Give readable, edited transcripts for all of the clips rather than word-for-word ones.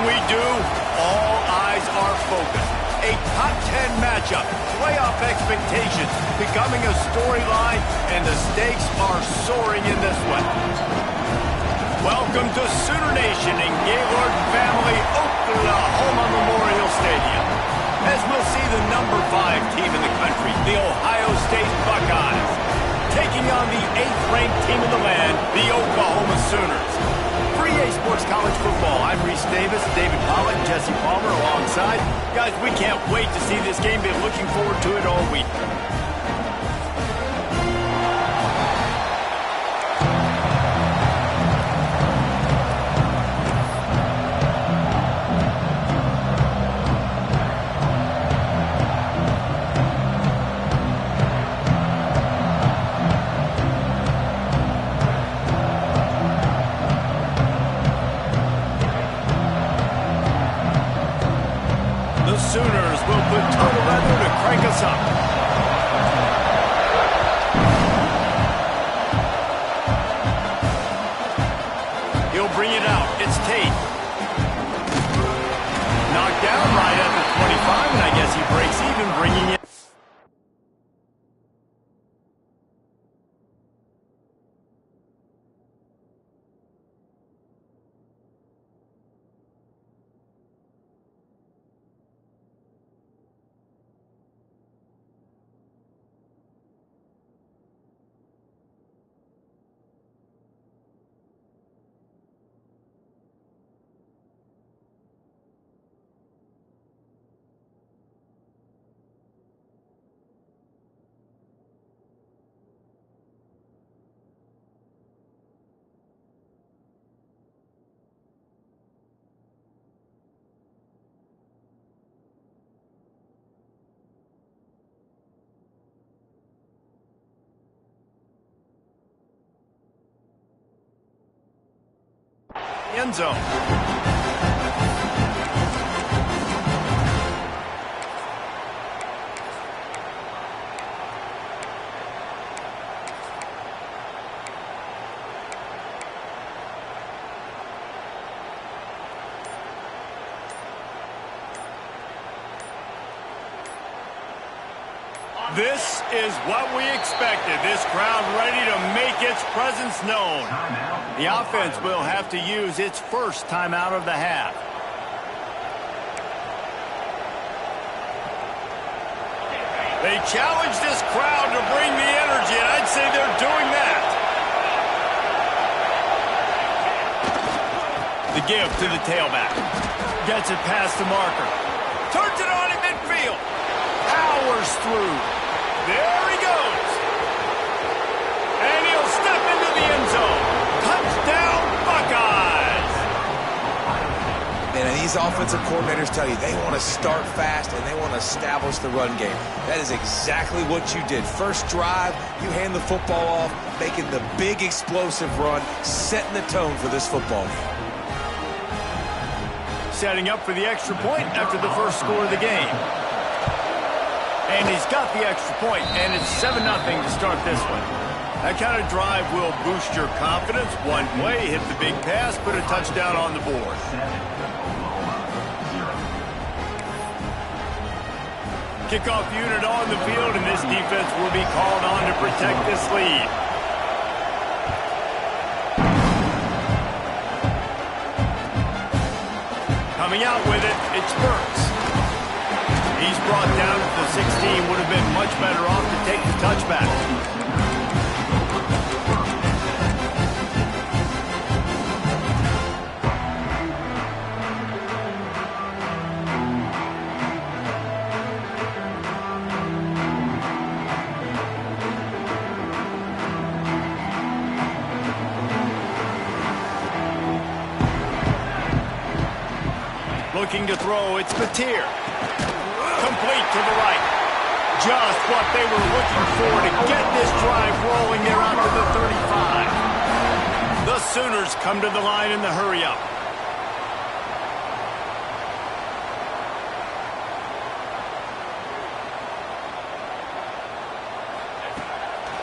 we do, all eyes are focused. A top 10 matchup, playoff expectations becoming a storyline, and the stakes are soaring in this one. Welcome to Sooner Nation in Gaylord Family Oklahoma Memorial Stadium, as we'll see the number 5 team in the country, the Ohio State Buckeyes, taking on the 8th-ranked team in the land, the Oklahoma Sooners. For EA Sports College Football, I'm Reese Davis, David Pollack, Jesse Palmer alongside. Guys, we can't wait to see this game. Been looking forward to it all week. The Sooners will put total weather to crank us up. He'll bring it out. It's Tate. Knocked down right at the 25, and I guess he breaks even, bringing it. End zone. This is what we expected. This crowd ready to make its presence known. The offense will have to use its first timeout of the half. They challenge this crowd to bring the energy, and I'd say they're doing that. The give to the tailback. Gets it past the marker. Turns it on in midfield. Powers through. There he goes. And he'll step into the end zone. Touchdown, Buckeyes. And these offensive coordinators tell you they want to start fast and they want to establish the run game. That is exactly what you did. First drive, you hand the football off, making the big explosive run, setting the tone for this football game. Setting up for the extra point after the first score of the game. And he's got the extra point, and it's 7-0 to start this one. That kind of drive will boost your confidence. One play, hit the big pass, put a touchdown on the board. Kickoff unit on the field, and this defense will be called on to protect this lead. Coming out with it, it's Burks. He's brought down to the 16. Would have been much better off to take the touchback. Looking to throw, it's Mateer. Complete to the right. Just what they were looking for to get this drive rolling there out to the 35. The Sooners come to the line in the hurry-up.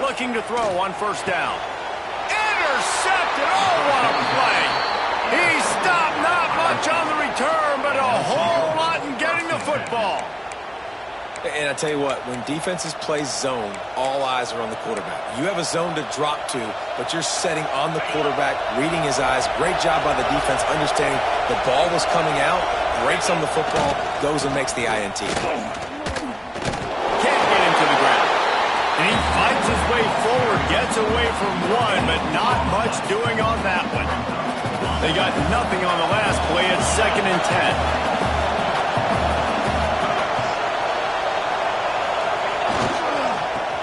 Looking to throw on first down. Intercepted! Oh, what a play! He stopped, not much on the return. football. And I tell you what, when defenses play zone, all eyes are on the quarterback. You have a zone to drop to, but you're setting on the quarterback, reading his eyes. Great job by the defense, understanding the ball was coming out, breaks on the football, goes and makes the INT. Can't get him to the ground. And he fights his way forward, gets away from one, but not much doing on that one. They got nothing on the last play. It's 2nd and 10.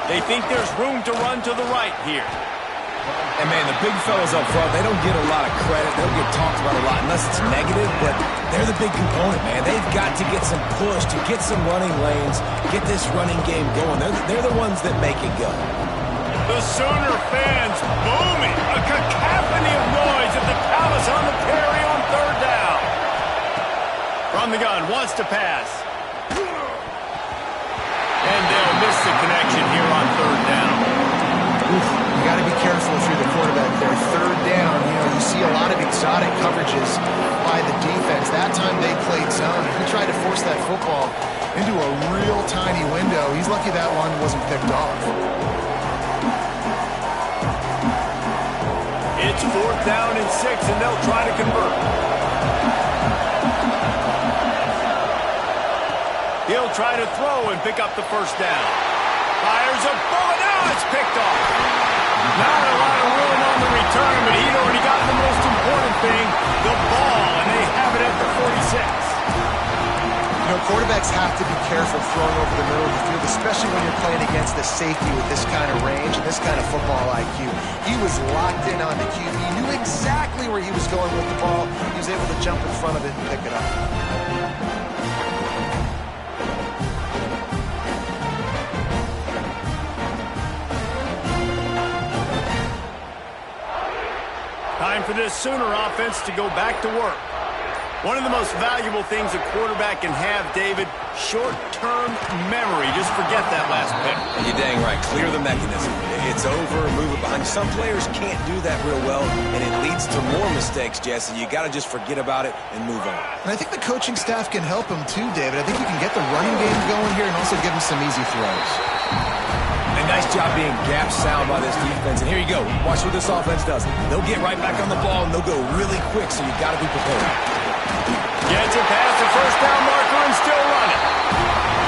They think there's room to run to the right here. And, man, the big fellas up front, they don't get a lot of credit. They don't get talked about a lot unless it's negative, but they're the big component, man. They've got to get some push, to get some running lanes, get this running game going. They're the ones that make it go. The Sooner fans booming. A cacophony of noise at the Palace on the Prairie on 3rd down. From the gun, wants to pass. And they'll miss the connection here on 3rd down. You got to be careful if you're the quarterback there. 3rd down, you see a lot of exotic coverages by the defense. That time they played zone. He tried to force that football into a real tiny window. He's lucky that one wasn't picked off. It's 4th down and 6, and they'll try to convert. He'll try to throw and pick up the 1st down. Fires a bullet. Now it's picked off. Not a lot of room on the return, but he'd already got the most important thing, the ball, and they have it at the 46. Quarterbacks have to be careful throwing over the middle of the field, especially when you're playing against the safety with this kind of range and this kind of football IQ. He was locked in on the QB. He knew exactly where he was going with the ball. He was able to jump in front of it and pick it up. Time for this Sooner offense to go back to work. One of the most valuable things a quarterback can have, David, short-term memory. Just forget that last pick. You're dang right. Clear the mechanism. It's over, move it behind. Some players can't do that real well, and it leads to more mistakes, Jesse. You got to just forget about it and move on. And I think the coaching staff can help him too, David. I think you can get the running game going here and also give him some easy throws. A nice job being gap sound by this defense. And here you go. Watch what this offense does. They'll get right back on the ball, and they'll go really quick, so you got to be prepared. Gets it past the 1st down marker and still running.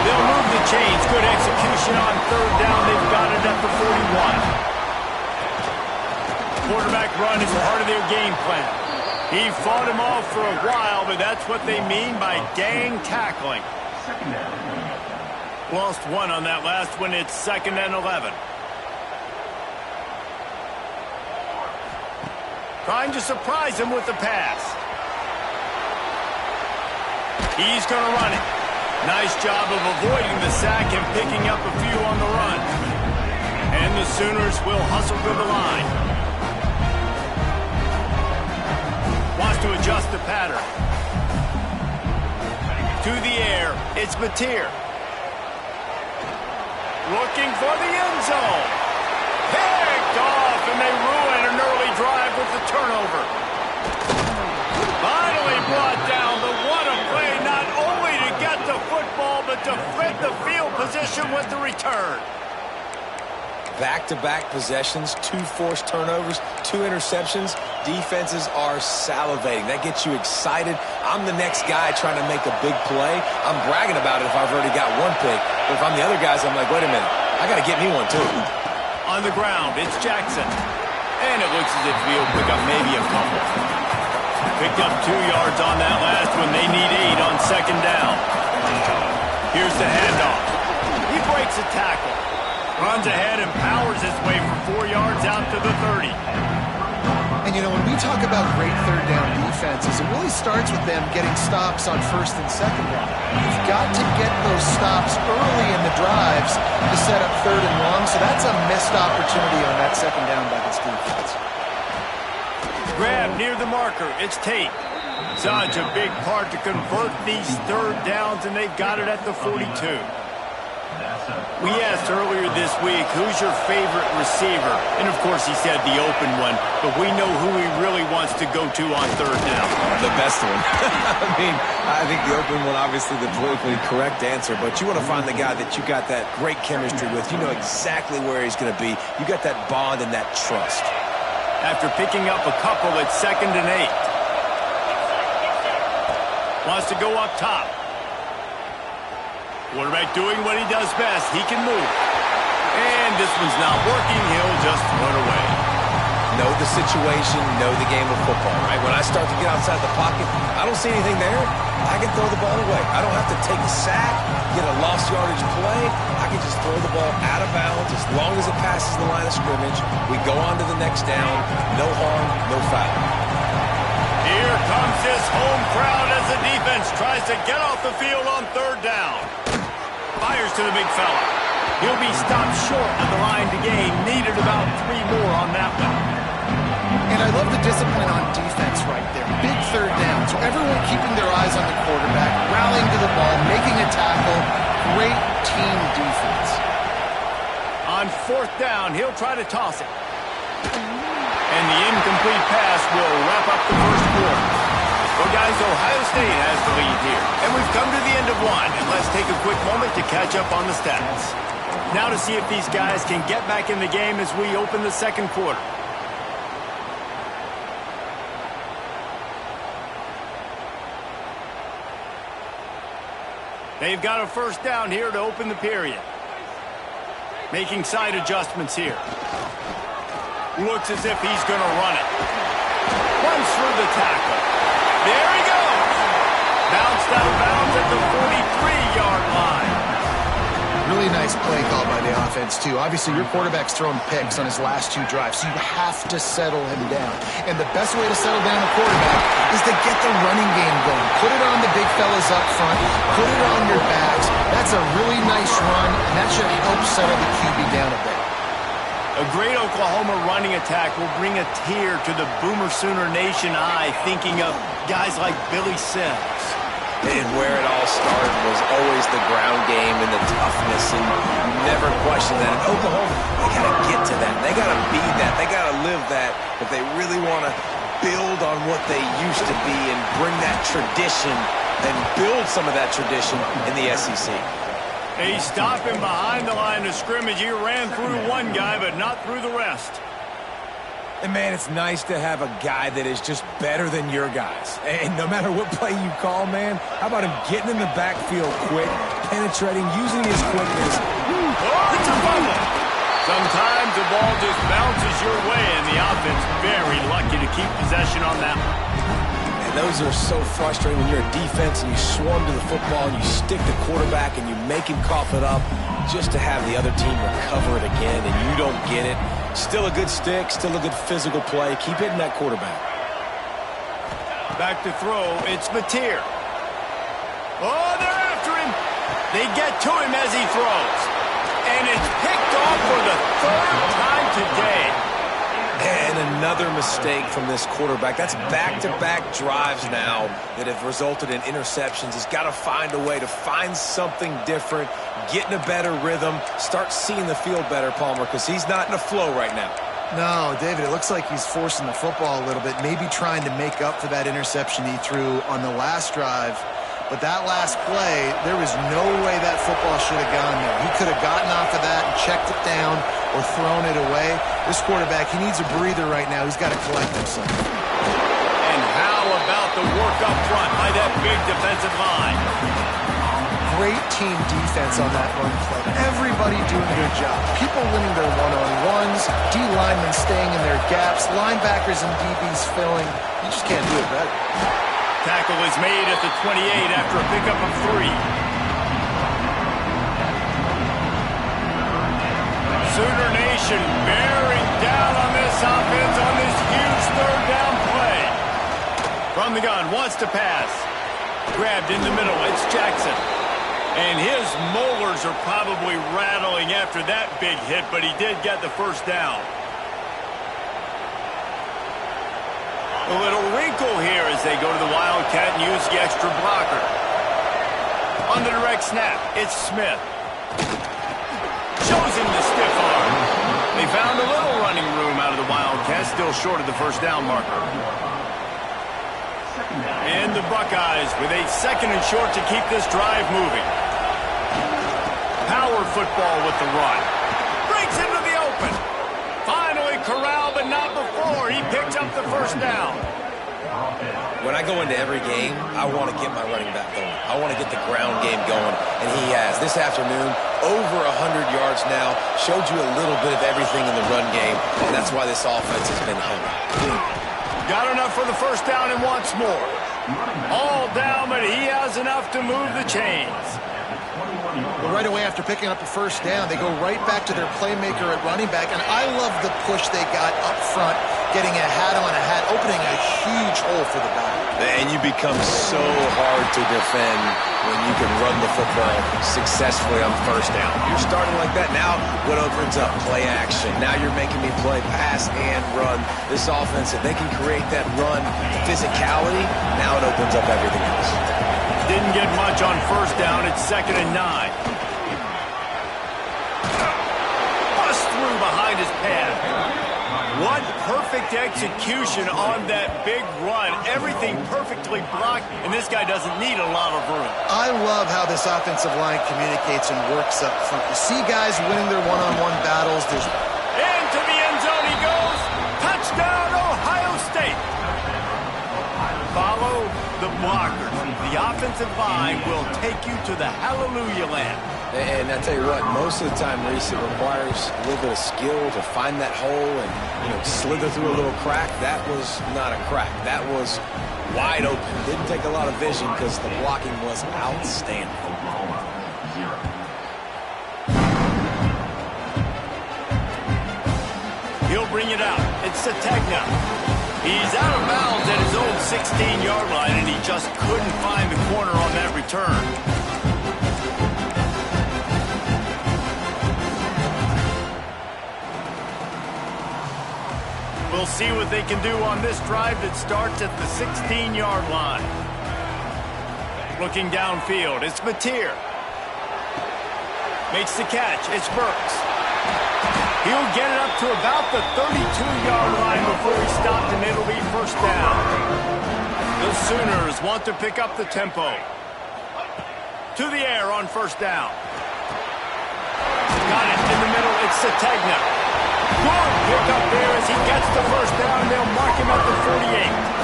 They'll move the chains. Good execution on 3rd down. They've got it at the 41. Quarterback run is part of their game plan. He fought him off for a while, but that's what they mean by gang tackling. Lost one on that last one. It's 2nd and 11. Trying to surprise him with the pass. He's going to run it. Nice job of avoiding the sack and picking up a few on the run. And the Sooners will hustle to the line. Wants to adjust the pattern. To the air. It's Mateer. Looking for the end zone. Picked off, and they ruin an early drive with the turnover. Finally brought down, but what a play, not only to get the football, but to flip the field position with the return. Back-to-back possessions, 2 forced turnovers, 2 interceptions. Defenses are salivating. That gets you excited. I'm the next guy trying to make a big play. I'm bragging about it if I've already got one pick. But if I'm the other guys, I'm like, wait a minute, I got to get me one too. On the ground, it's Jackson. And it looks as if he'll pick up maybe a couple. Picked up 2 yards on that last one. They need 8 on 2nd down. Here's the handoff. He breaks a tackle. Runs ahead and powers his way for 4 yards out to the 30. And, when we talk about great 3rd down defenses, it really starts with them getting stops on 1st and 2nd down. You've got to get those stops early in the drives to set up 3rd and long, so that's a missed opportunity on that 2nd down by this defense. Grab near the marker. It's Tate. Such a big part to convert these 3rd downs, and they've got it at the 42. We asked earlier this week, who's your favorite receiver? And, of course, he said the open one. But we know who he really wants to go to on third down. The best one. I think the open one, obviously the politically correct answer. But you want to find the guy that you got that great chemistry with. You know exactly where he's going to be. You got that bond and that trust. After picking up a couple, it's 2nd and 8. Wants to go up top. Quarterback doing what he does best. He can move. And this one's not working. He'll just throw it away. Know the situation, know the game of football, right? When I start to get outside the pocket, I don't see anything there. I can throw the ball away. I don't have to take a sack, get a lost yardage play. I can just throw the ball out of bounds as long as it passes the line of scrimmage. We go on to the next down. No harm, no foul. Here comes this home crowd as the defense tries to get off the field on third down. Fires to the big fella. He'll be stopped short of the line to gain. Needed about 3 more on that one. And I love the discipline on defense right there. Big third down. So everyone keeping their eyes on the quarterback, rallying to the ball, making a tackle. Great team defense. On 4th down, he'll try to toss it. And the incomplete pass will wrap up the first quarter. Well, guys, Ohio State has the lead here. And we've come to the end of one. And let's take a quick moment to catch up on the stats. Now to see if these guys can get back in the game as we open the second quarter. They've got a first down here to open the period. Making side adjustments here. Looks as if he's going to run it. Runs through the tackle. There he goes. Bounced out of bounds at the 43-yard line. Really nice play call by the offense, too. Obviously, your quarterback's thrown picks on his last 2 drives, so you have to settle him down. And the best way to settle down a quarterback is to get the running game going. Put it on the big fellas up front. Put it on your backs. That's a really nice run, and that should help settle the QB down a bit. A great Oklahoma running attack will bring a tear to the Boomer Sooner Nation eye, thinking of guys like Billy Sims. And where it all started was always the ground game and the toughness, and you never question that. In Oklahoma, they got to get to that. They got to be that. They got to live that if they really want to build on what they used to be and bring that tradition and build some of that tradition in the SEC. He's stopping behind the line of scrimmage. He ran through one guy, but not through the rest. And, man, it's nice to have a guy that is just better than your guys. And no matter what play you call, man, how about him getting in the backfield quick, penetrating, using his quickness. Oh, it's a fumble. Sometimes the ball just bounces your way, and the offense very lucky to keep possession on that one. And those are so frustrating when you're a defense and you swarm to the football and you stick the quarterback and you make him cough it up just to have the other team recover it again and you don't get it. Still a good stick, still a good physical play. Keep hitting that quarterback. Back to throw, it's Mateer. Oh, they're after him. They get to him as he throws. And it's picked off for the 3rd time today. And another mistake from this quarterback. That's back-to-back drives now that have resulted in interceptions. He's got to find a way to find something different, get in a better rhythm, start seeing the field better, Palmer, because he's not in a flow right now. No, David, it looks like he's forcing the football a little bit, maybe trying to make up for that interception he threw on the last drive. But that last play, there was no way that football should have gone there. He could have gotten off of that and checked it down or thrown it away. This quarterback, he needs a breather right now. He's got to collect himself. And how about the work up front by that big defensive line? Great team defense on that run play. Everybody doing a good job. People winning their one-on-ones, D-linemen staying in their gaps, linebackers and DBs filling. You just can't do it better. Tackle is made at the 28 after a pickup of 3. Sooner Nation bearing down on this offense on this huge 3rd down play. From the gun, wants to pass. Grabbed in the middle, it's Jackson. And his molars are probably rattling after that big hit, but he did get the first down. A little wrinkle here as they go to the Wildcat and use the extra blocker. On the direct snap, it's Smith. Shows him the stiff arm. They found a little running room out of the Wildcats, still short of the first down marker. And the Buckeyes with a 2nd and short to keep this drive moving. Power football with the run. Breaks into the open. Finally corralled, but not before. He picks up the first down. When I go into every game, I want to get my running back going. I want to get the ground game going, and he has. This afternoon, over 100 yards now, showed you a little bit of everything in the run game, and that's why this offense has been hungry. Got enough for the first down and wants more. All down, but he has enough to move the chains. Well, right away after picking up a first down, they go right back to their playmaker at running back, and I love the push they got up front, getting a hat on a hat, opening a huge hole for the back. And you become so hard to defend when you can run the football successfully on first down. You're starting like that. Now what opens up? Play action. Now you're making me play pass and run. This offense, if they can create that run physicality, now it opens up everything else. Didn't get much on first down. It's 2nd and 9. Bust through behind his pad. What perfect execution on that big run. Everything perfectly blocked, and this guy doesn't need a lot of room. I love how this offensive line communicates and works up front. You see guys winning their one-on-one battles. Into the end zone he goes. Touchdown, Ohio State. Follow the blockers. The offensive line will take you to the hallelujah land. And I tell you what, most of the time, Reese, it requires a little bit of skill to find that hole and, slither through a little crack. That was not a crack. That was wide open. Didn't take a lot of vision because the blocking was outstanding. He'll bring it out. It's Sategna. He's out of bounds at his own 16-yard line, and he just couldn't find the corner on that return. We'll see what they can do on this drive that starts at the 16-yard line. Looking downfield, it's Mateer. Makes the catch, it's Burks. He'll get it up to about the 32-yard line before he stopped, and it'll be first down. The Sooners want to pick up the tempo. To the air on first down. Got it in the middle, it's Sategna. Good pick up there as he gets the first down. They'll mark him at the 48.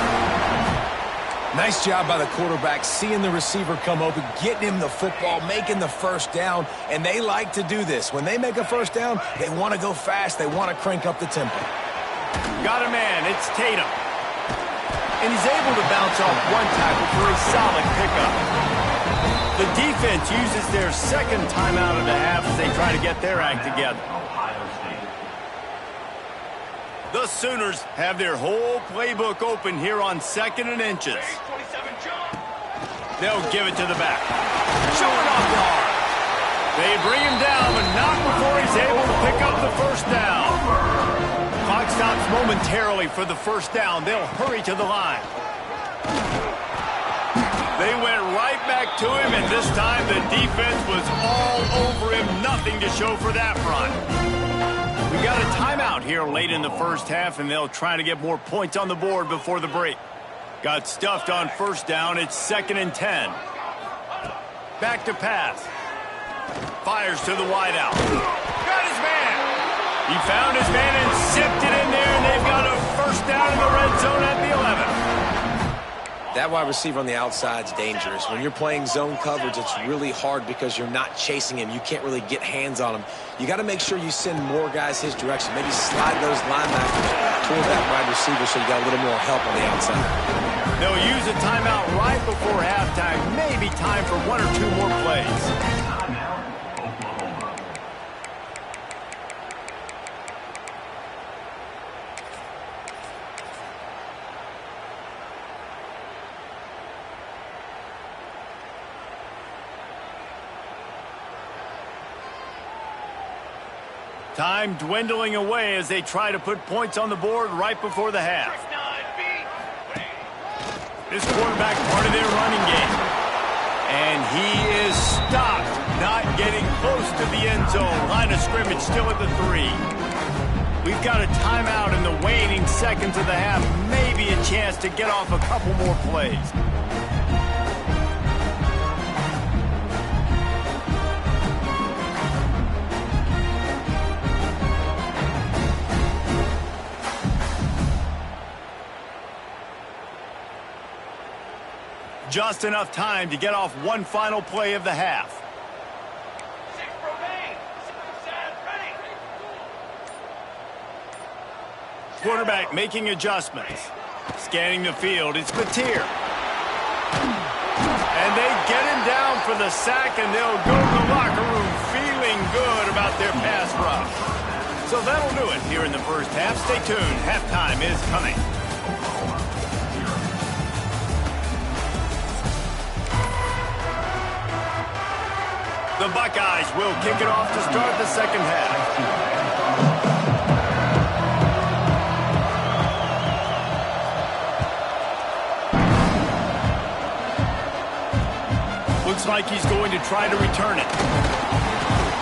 Nice job by the quarterback, seeing the receiver come open, getting him the football, making the first down, and they like to do this. When they make a first down, they want to go fast. They want to crank up the tempo. Got a man. It's Tatum. And he's able to bounce off one tackle for a solid pickup. The defense uses their second timeout of the half as they try to get their act together. The Sooners have their whole playbook open here on 2nd and inches. They'll give it to the back. Showing off the arm. They bring him down, but not before he's able to pick up the first down. Clock stops momentarily for the first down. They'll hurry to the line. They went right back to him, and this time the defense was all over him. Nothing to show for that run. We got a timeout here late in the first half, and they'll try to get more points on the board before the break. Got stuffed on first down. It's 2nd and 10. Back to pass. Fires to the wideout. Got his man. He found his man and zipped it in there, and they've got a first down in the red zone at the 11. That wide receiver on the outside is dangerous. When you're playing zone coverage, it's really hard because you're not chasing him. You can't really get hands on him. You got to make sure you send more guys his direction. Maybe slide those linebackers toward that wide receiver so you got a little more help on the outside. They'll use a timeout right before halftime. Maybe time for one or two more plays. Time dwindling away as they try to put points on the board right before the half. This quarterback part of their running game. And he is stopped, not getting close to the end zone. Line of scrimmage still at the 3. We've got a timeout in the waning seconds of the half. Maybe a chance to get off a couple more plays. Just enough time to get off one final play of the half. Quarterback making adjustments. Scanning the field, it's Mateer. And they get him down for the sack, and they'll go to the locker room feeling good about their pass rush. So that'll do it here in the first half. Stay tuned. Halftime is coming. The Buckeyes will kick it off to start the second half. Looks like he's going to try to return it.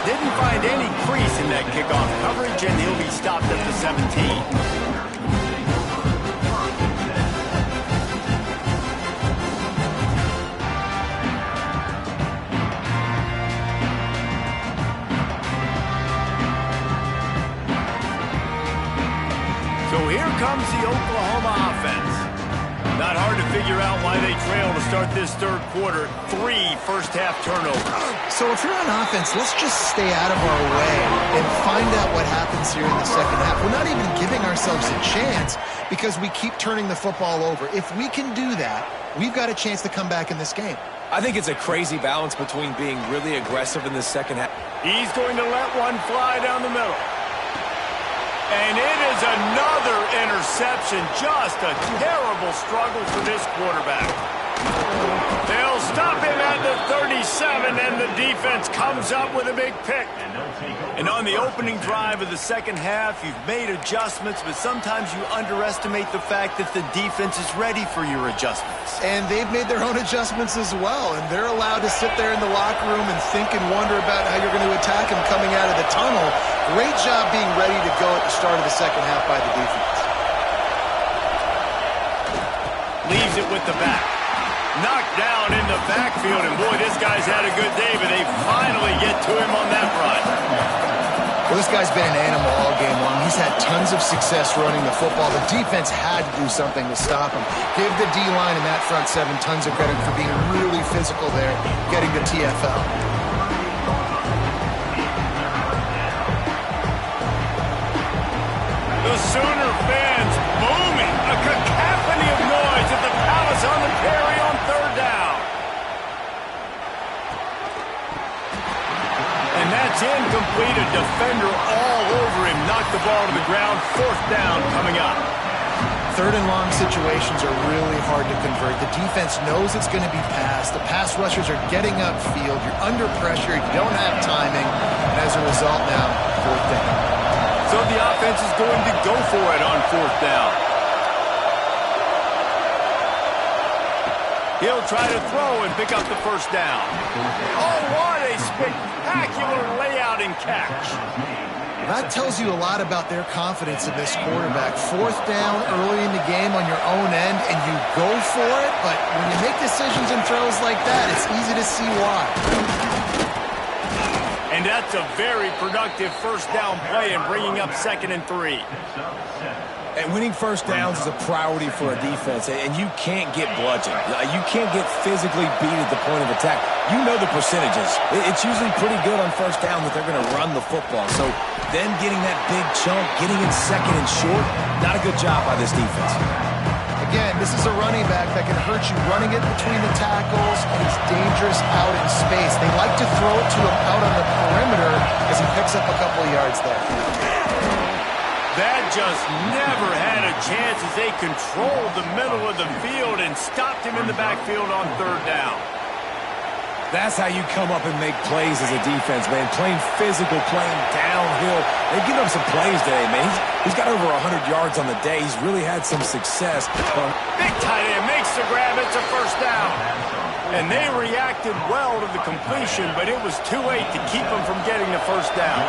Didn't find any crease in that kickoff coverage, and he'll be stopped at the 17. So here comes the Oklahoma offense. Not hard to figure out why they trail to start this third quarter. 3 first-half turnovers. So if you're on offense, let's just stay out of our way and find out what happens here in the second half. We're not even giving ourselves a chance because we keep turning the football over. If we can do that, we've got a chance to come back in this game. I think it's a crazy balance between being really aggressive in the second half. He's going to let one fly down the middle. And it is another interception. Just a terrible struggle for this quarterback. They'll stop him at the 37, and the defense comes up with a big pick. And on the opening drive of the second half, you've made adjustments, but sometimes you underestimate the fact that the defense is ready for your adjustments. And they've made their own adjustments as well, and they're allowed to sit there in the locker room and think and wonder about how you're going to attack them coming out of the tunnel. Great job being ready to go at the start of the second half by the defense. Leaves it with the back. Knocked down in the backfield, and boy, this guy's had a good day, but they finally get to him on that run. Well, this guy's been an animal all game long. He's had tons of success running the football. The defense had to do something to stop him. Give the D-line and that front 7 tons of credit for being really physical there, getting the TFL. The Sooner fans booming. A cacophony of noise at the Palace on the carry on third down. And that's incomplete. A defender all over him. Knocked the ball to the ground. Fourth down coming up. Third and long situations are really hard to convert. The defense knows it's going to be passed. The pass rushers are getting upfield. You're under pressure. You don't have timing. And as a result now, fourth down. So the offense is going to go for it on fourth down. He'll try to throw and pick up the first down. Oh, what a spectacular layout and catch. That tells you a lot about their confidence in this quarterback. Fourth down early in the game on your own end, and you go for it, but when you make decisions and throws like that, it's easy to see why. And that's a very productive first down play and bringing up 2nd and 3. And winning first downs is a priority for a defense, and you can't get bludgeoned. You can't get physically beat at the point of attack. You know the percentages. It's usually pretty good on first down that they're going to run the football. So them getting that big chunk, getting in 2nd and short, not a good job by this defense. Again, this is a running back that can hurt you running it between the tackles, and he's dangerous out in space. They like to throw it to him out on the perimeter as he picks up a couple of yards there. That just never had a chance as they controlled the middle of the field and stopped him in the backfield on third down. That's how you come up and make plays as a defense, man. Playing physical, playing downhill. They've given up some plays today, man. He's got over 100 yards on the day. He's really had some success. Big tight end makes the grab. It's a first down. And they reacted well to the completion, but it was too late to keep them from getting the first down.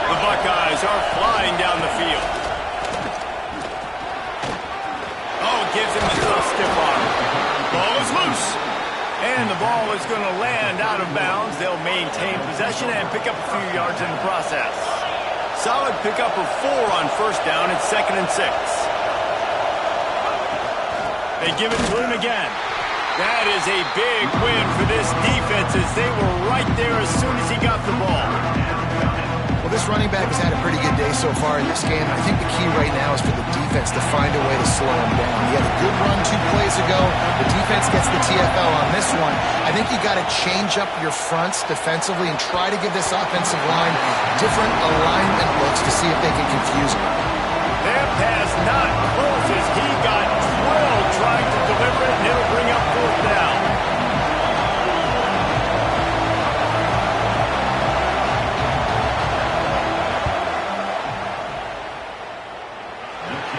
The Buckeyes are flying down the field. Oh, gives him the stiff arm. Ball is loose. And the ball is going to land out of bounds. They'll maintain possession and pick up a few yards in the process. Solid pickup of 4 on first down. It's 2nd and 6. They give it to him again. That is a big win for this defense as they were right there as soon as he got the ball. Well, this running back has had a pretty good day so far in this game. I think the key right now is for the defense to find a way to slow him down. He had a good run 2 plays ago. The defense gets the TFL on this one. I think you got to change up your fronts defensively and try to give this offensive line different alignment looks to see if they can confuse him. That pass not close as he got drilled trying to deliver it, and it'll bring up 4th down.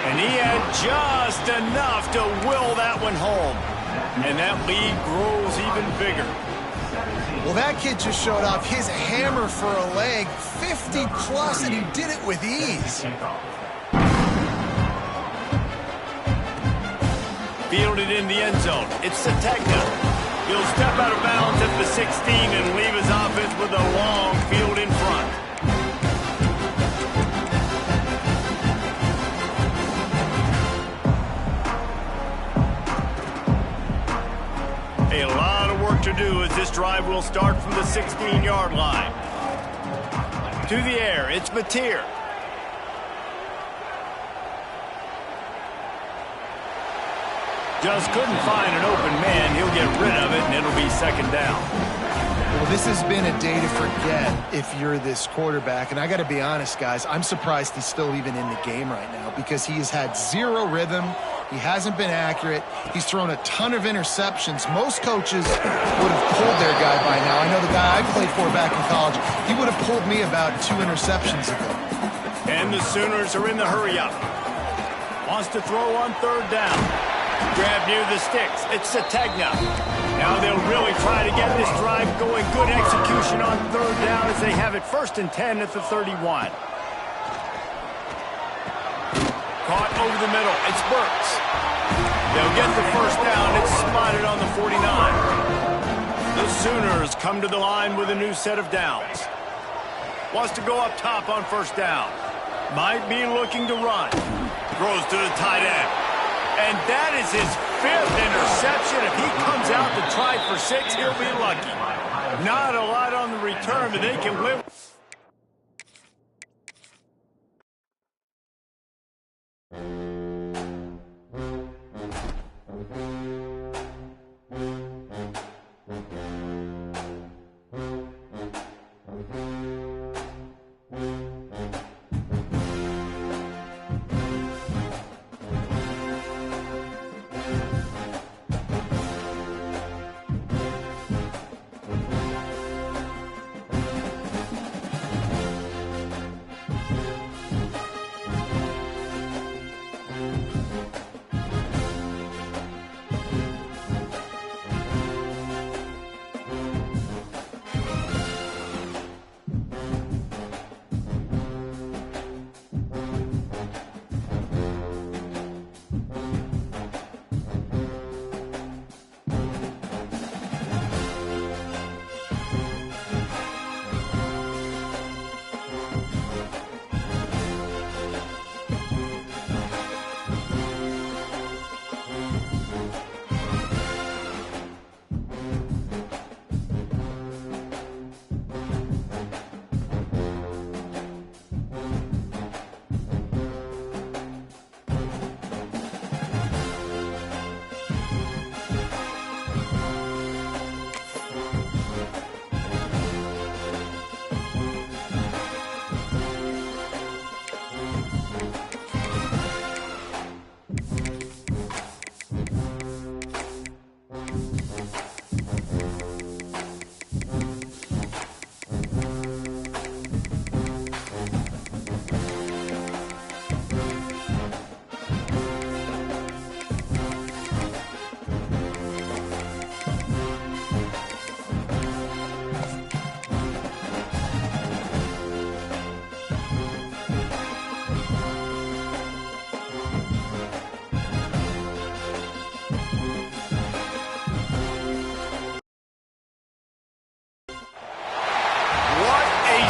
And he had just enough to will that one home. And that lead grows even bigger. Well, that kid just showed off his hammer for a leg, 50-plus, and he did it with ease. Fielded in the end zone. It's Sategna. He'll step out of bounds at the 16 and leave his offense with a long field in front. A lot of work to do as this drive will start from the 16-yard line. To the air, it's Mateer. Just couldn't find an open man. He'll get rid of it, and it'll be 2nd down. Well, this has been a day to forget if you're this quarterback. And I got to be honest, guys, I'm surprised he's still even in the game right now because he has had 0 rhythm. He hasn't been accurate. He's thrown a ton of interceptions. Most coaches would have pulled their guy by now. I know the guy I played for back in college, he would have pulled me about 2 interceptions ago. And the Sooners are in the hurry-up. Wants to throw on 3rd down. Grab near the sticks. It's Sategna. Now they'll really try to get this drive going. Good execution on 3rd down as they have it 1st and 10 at the 31. Caught over the middle. It's Burks. They'll get the 1st down. It's spotted on the 49. The Sooners come to the line with a new set of downs. Wants to go up top on 1st down. Might be looking to run. Throws to the tight end. And that is his 5th interception. If he comes out to try for 6, he'll be lucky. Not a lot on the return, but they can live.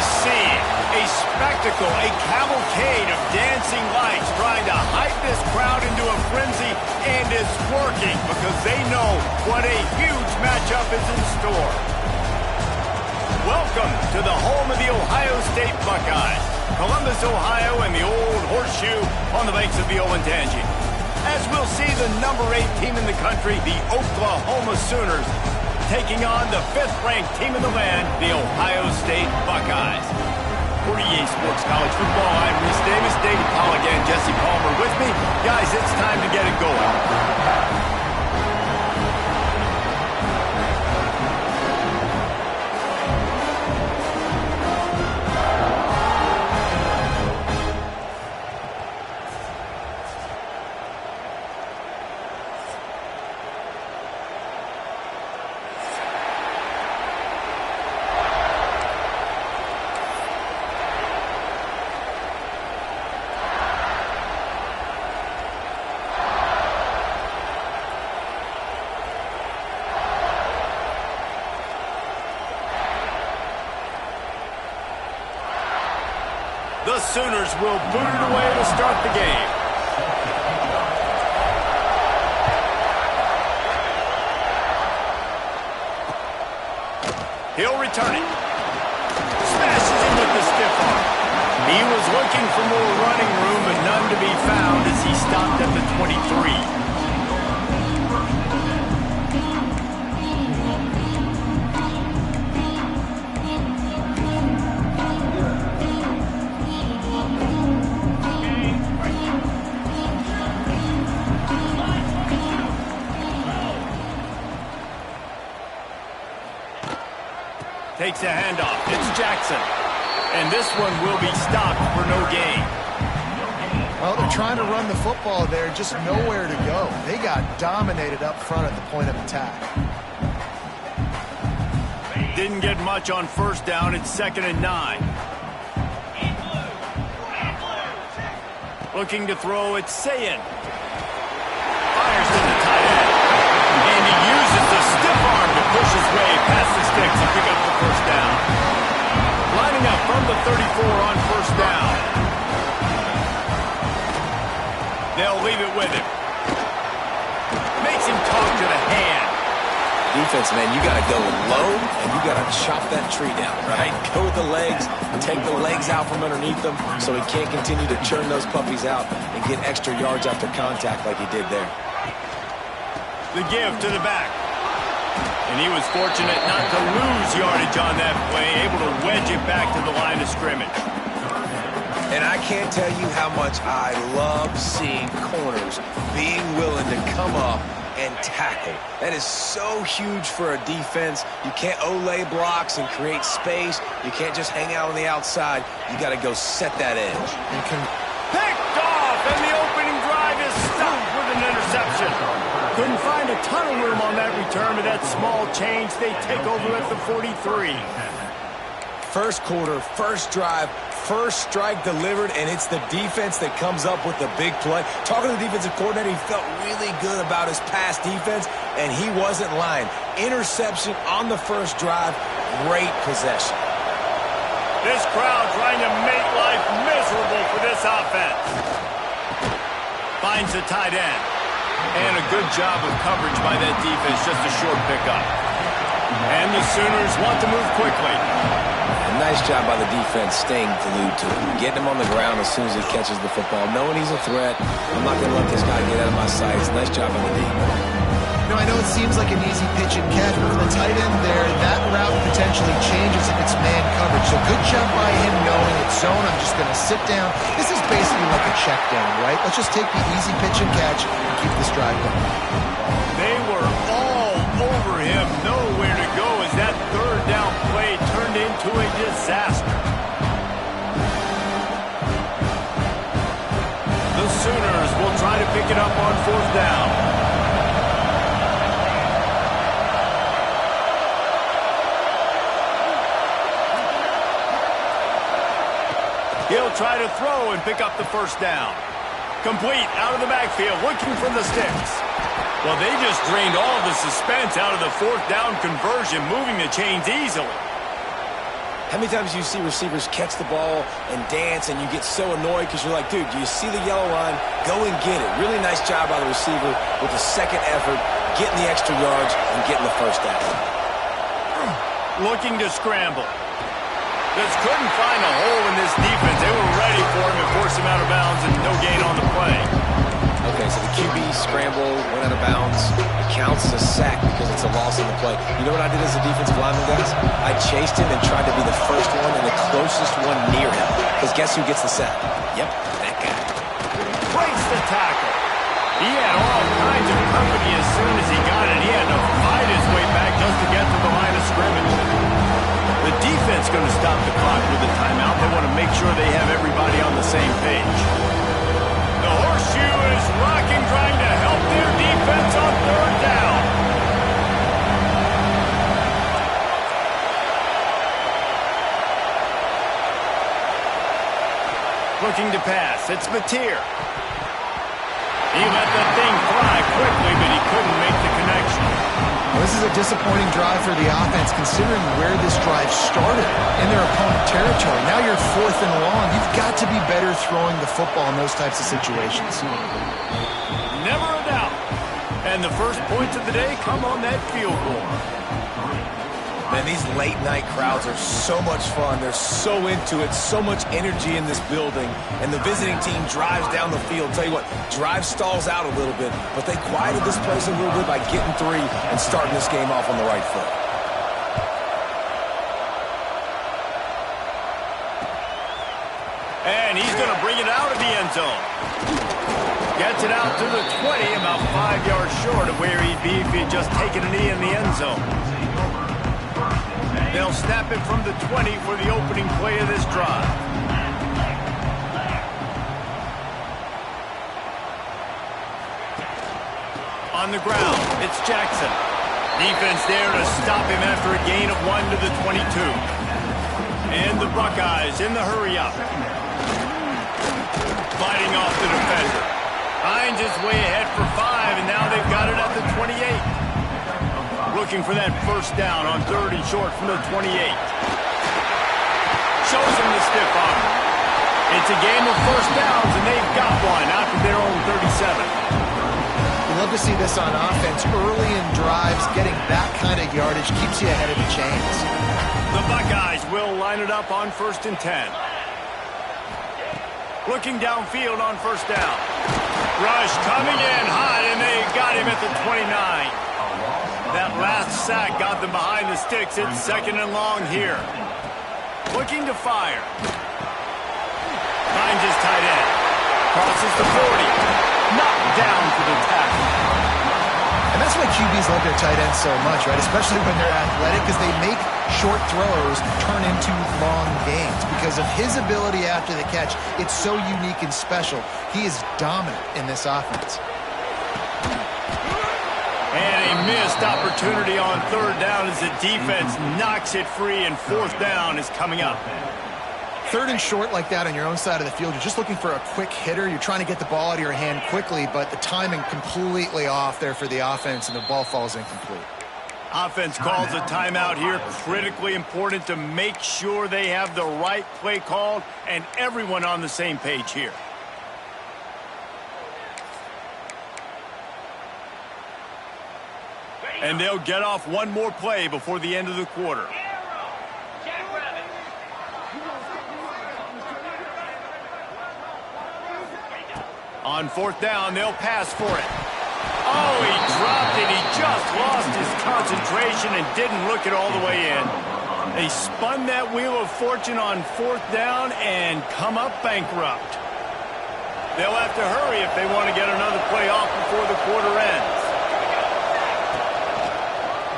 see a spectacle, a cavalcade of dancing lights trying to hype this crowd into a frenzy, and it's working because they know what a huge matchup is in store. Welcome to the home of the Ohio State Buckeyes, Columbus, Ohio, and the old horseshoe on the banks of the Olentangy. As we'll see the number 8 team in the country, the Oklahoma Sooners, taking on the 5th-ranked team in the land, the Ohio State Buckeyes. For EA Sports College Football, I'm Reese Davis, David Pollack, and Jesse Palmer with me. Guys, it's time to get it going. The Sooners will boot it away to start the game. He'll return it. Smashes him with the stiff arm. He was looking for more running room, but none to be found as he stopped at the 23. Takes a handoff. It's Jackson. And this one will be stopped for no gain. Well, they're trying to run the football there, just nowhere to go. They got dominated up front at the point of attack. Didn't get much on first down. It's 2nd and 9. Looking to throw, it's Sayin. Fires to the tight end. And he uses the stiff arm to push his way past the sticks and pick up the first down. Lining up from the 34 on first down. They'll leave it with him. Makes him talk to the hand. Defense, man, you got to go low, and you got to chop that tree down, right? Go with the legs, take the legs out from underneath them so he can't continue to churn those puppies out and get extra yards after contact like he did there. The give to the back. And he was fortunate not to lose yardage on that play, able to wedge it back to the line of scrimmage. And I can't tell you how much I love seeing corners being willing to come up and tackle. That is so huge for a defense. You can't olay blocks and create space. You can't just hang out on the outside. You got to go set that edge. Picked off, and the opening drive is stopped with an interception. Couldn't find a ton of room on that return, but that small change, they take over at the 43. First quarter, first drive, first strike delivered, and it's the defense that comes up with the big play. Talking to the defensive coordinator, he felt really good about his pass defense, and he wasn't lying. Interception on the first drive, great possession. This crowd trying to make life miserable for this offense. Finds the tight end. And a good job of coverage by that defense, just a short pickup. And the Sooners want to move quickly. A nice job by the defense staying glued to him, getting him on the ground as soon as he catches the football, knowing he's a threat. I'm not going to let this guy get out of my sights. Nice job on the D. You know, I know it seems like an easy pitch and catch, but for the tight end there, that route potentially changes if it's man coverage. So good job by him knowing it's zone. I'm just going to sit down. This is basically like a check down, right? Let's just take the easy pitch and catch and keep this drive going. They were all over him, nowhere to go as that third down play turned into a disaster. The Sooners will try to pick it up on fourth down. He'll try to throw and pick up the first down. Complete out of the backfield, looking for the sticks. Well, they just drained all the suspense out of the fourth down conversion, moving the chains easily. How many times do you see receivers catch the ball and dance and you get so annoyed because you're like, dude, do you see the yellow line? Go and get it. Really nice job by the receiver with the second effort, getting the extra yards and getting the first down. Looking to scramble. Just couldn't find a hole in this defense. They were ready for him and forced him out of bounds and no gain on the play. Okay, so the QB scramble, went out of bounds. It counts as a sack because it's a loss on the play. You know what I did as a defensive lineman, guys? I chased him and tried to be the first one and the closest one near him. Because guess who gets the sack? Yep, that guy. Breaks the tackle. He had all kinds of company as soon as he got it. He had to fight his way back just to get to the line of scrimmage. The defense going to stop the clock with a timeout. They want to make sure they have everybody on the same page. The horseshoe is rocking, trying to help their defense on third down. Looking to pass. It's Mateer. He let the thing fly quickly, but he couldn't make the connection. Well, this is a disappointing drive for the offense, considering where this drive started in their opponent territory. Now you're 4th and long. You've got to be better throwing the football in those types of situations. Never a doubt. And the first points of the day come on that field goal. Man, these late-night crowds are so much fun. They're so into it, so much energy in this building. And the visiting team drives down the field. Tell you what, drive stalls out a little bit, but they quieted this place a little bit by getting 3 and starting this game off on the right foot. And he's going to bring it out of the end zone. Gets it out to the 20, about 5 yards short of where he'd be if he had just taken a knee in the end zone. They'll snap it from the 20 for the opening play of this drive. On the ground, it's Jackson. Defense there to stop him after a gain of 1 to the 22. And the Buckeyes in the hurry-up. Fighting off the defender. Hines is way ahead for 5, and now they've got it at the 28. Looking for that first down on 3rd and short from the 28. Shows him the stiff arm. It's a game of first downs, and they've got one out to their own 37. You love to see this on offense. Early in drives, getting that kind of yardage keeps you ahead of the chains. The Buckeyes will line it up on 1st and 10. Looking downfield on first down. Rush coming in hot, and they got him at the 29. That last sack got them behind the sticks. It's 2nd and long here. Looking to fire. Finds his tight end. Crosses the 40. Knocked down for the tackle. And that's why QBs love their tight ends so much, right? Especially when they're athletic, because they make short throws turn into long gains. Because of his ability after the catch, it's so unique and special. He is dominant in this offense. And a missed opportunity on 3rd down as the defense knocks it free, and 4th down is coming up. 3rd and short like that on your own side of the field, you're just looking for a quick hitter. You're trying to get the ball out of your hand quickly, but the timing completely off there for the offense, and the ball falls incomplete. Offense calls a timeout here. Critically important to make sure they have the right play called and everyone on the same page here. And they'll get off one more play before the end of the quarter. On 4th down, they'll pass for it. Oh, he dropped it. He just lost his concentration and didn't look it all the way in. They spun that wheel of fortune on 4th down and come up bankrupt. They'll have to hurry if they want to get another play off before the quarter ends.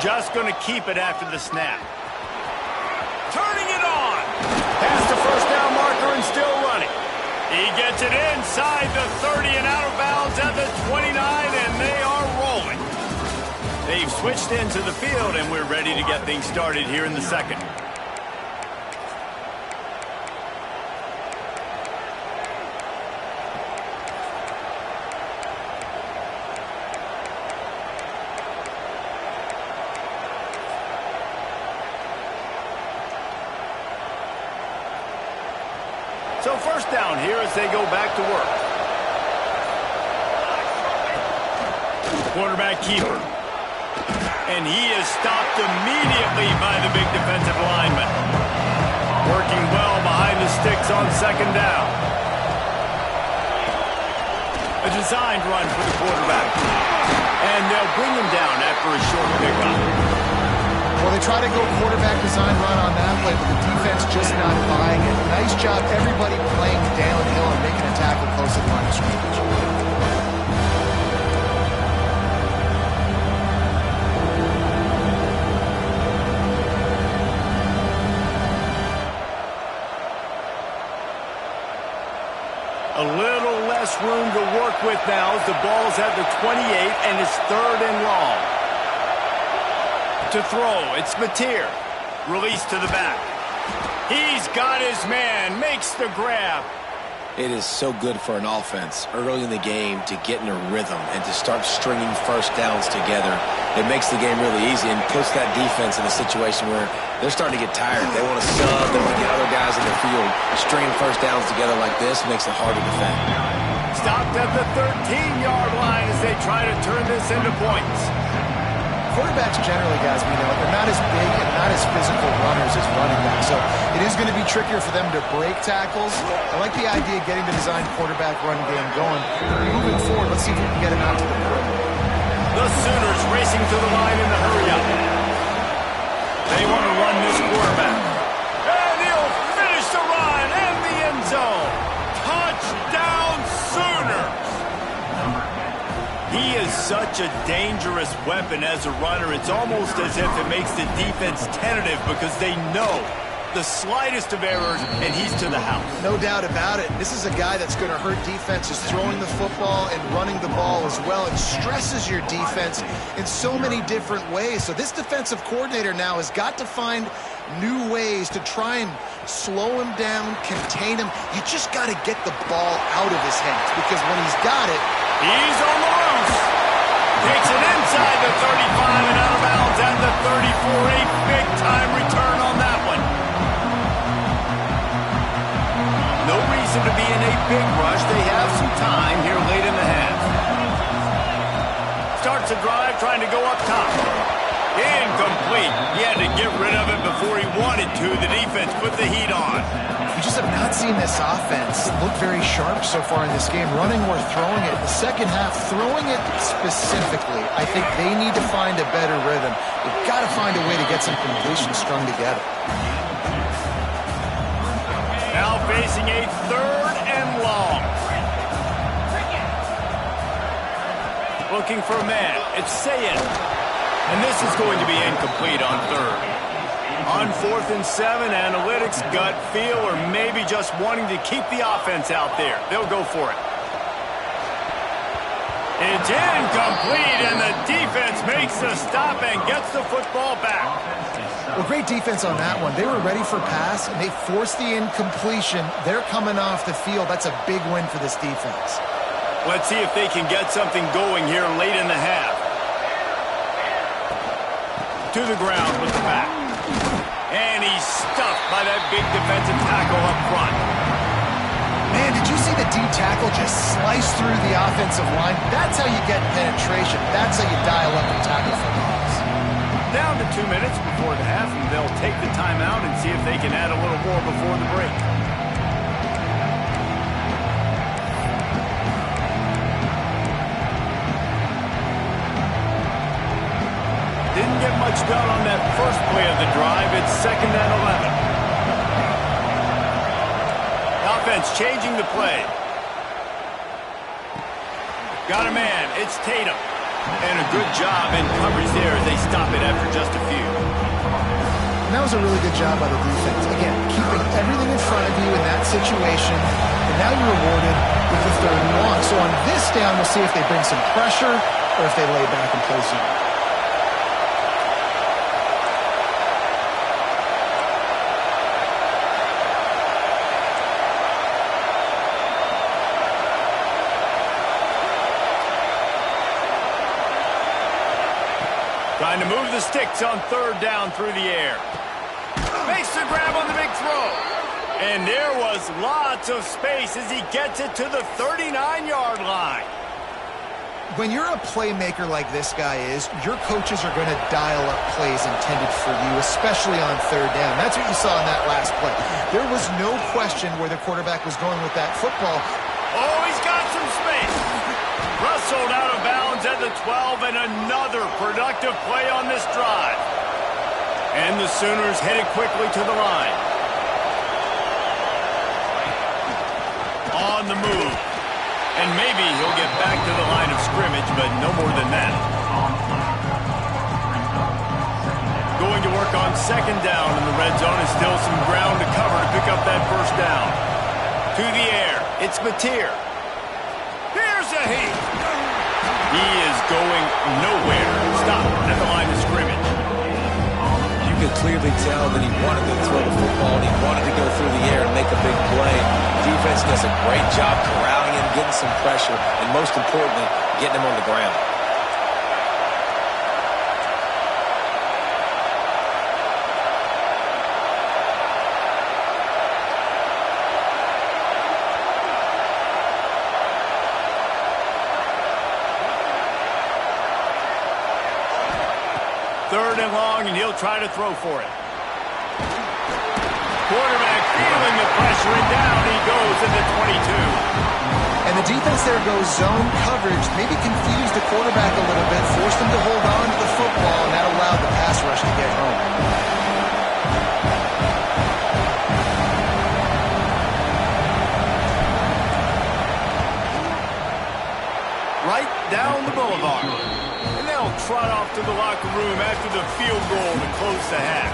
Just going to keep it after the snap. Turning it on. Past the first down marker and still running. He gets it inside the 30 and out of bounds at the 29, and they are rolling. They've switched into the field, and we're ready to get things started here in the second. So first down here as they go back to work. Quarterback keeper. And he is stopped immediately by the big defensive lineman. Working well behind the sticks on second down. A designed run for the quarterback. And they'll bring him down after a short pickup. Well, they try to go quarterback design run on that play, but the defense just not buying it. Nice job, everybody playing downhill and making a tackle close to the line of scrimmage. A little less room to work with now as the ball's at the 28 and it's 3rd and long. To throw, it's Mateer. Release to the back. He's got his man, makes the grab. It is so good for an offense early in the game to get in a rhythm and to start stringing first downs together. It makes the game really easy and puts that defense in a situation where they're starting to get tired. They want to sub, they want to get other guys in the field. Stringing first downs together like this makes it hard to defend. Stopped at the 13-yard line as they try to turn this into points. Quarterbacks generally, guys, we know, they're not as big and not as physical runners as running backs. So it is going to be trickier for them to break tackles. I like the idea of getting the design quarterback run game going. Moving forward, let's see if we can get him out to the perimeter. The Sooners racing to the line in the hurry-up. They want to run this quarterback. And he'll finish the run and the end zone. Touchdown, Sooners! He is such a dangerous weapon as a runner. It's almost as if it makes the defense tentative because they know the slightest of errors, and he's to the house. No doubt about it. This is a guy that's going to hurt defenses throwing the football and running the ball as well. It stresses your defense in so many different ways. So this defensive coordinator now has got to find new ways to try and slow him down, contain him. You just got to get the ball out of his hands because when he's got it, he's on the loose. Takes it inside the 35 and out of bounds at the 34. A big-time return on that one. No reason to be in a big rush. They have some time here late in the half. Starts a drive trying to go up top. Incomplete. He had to get rid of it before he wanted to. The defense put the heat on. We just have not seen this offense look very sharp so far in this game, running or throwing it. The second half, throwing it specifically, I think they need to find a better rhythm. They've got to find a way to get some completions strung together. Now facing a 3rd and long. Looking for a man. It's Sayed. And this is going to be incomplete on 3rd. On 4th and 7, analytics, gut feel, or maybe just wanting to keep the offense out there. They'll go for it. It's incomplete, and the defense makes the stop and gets the football back. Well, great defense on that one. They were ready for pass, and they forced the incompletion. They're coming off the field. That's a big win for this defense. Let's see if they can get something going here late in the half. To the ground with the back. And he's stuffed by that big defensive tackle up front. Man, did you see the D tackle just slice through the offensive line? That's how you get penetration. That's how you dial up and tackle for loss. Down to 2 minutes before the half, and they'll take the timeout and see if they can add a little more before the break. Didn't get much done on that first play of the drive. It's 2nd and 11. Offense changing the play. Got a man. It's Tatum. And a good job in coverage there as they stop it after just a few. And that was a really good job by the defense. Again, keeping everything in front of you in that situation. And now you're rewarded with the 3rd and long. So on this down, we'll see if they bring some pressure or if they lay back and play zone. Trying to move the sticks on 3rd down through the air. Makes the grab on the big throw. And there was lots of space as he gets it to the 39-yard line. When you're a playmaker like this guy is, your coaches are going to dial up plays intended for you, especially on third down. That's what you saw in that last play. There was no question where the quarterback was going with that football. Oh, he's got some space. Wrestled out of bounds at the 12, and another productive play on this drive. And the Sooners headed quickly to the line. On the move. And maybe he'll get back to the line of scrimmage, but no more than that. Going to work on second down in the red zone, and still some ground to cover to pick up that first down. To the air, it's Mateer. Here's a heat. He is going nowhere. Stop at the line of scrimmage. You could clearly tell that he wanted to throw the football, and he wanted to go through the air and make a big play. Defense does a great job corralling him, getting some pressure, and most importantly, getting him on the ground. Third and long, and he'll try to throw for it. Quarterback feeling the pressure, and down he goes at the 22. And the defense there goes zone coverage, maybe confused the quarterback a little bit, forced him to hold on to the football, and that allowed the pass rush to get home. Right down the boulevard. And they'll trot off to the locker room after the field goal to close the half.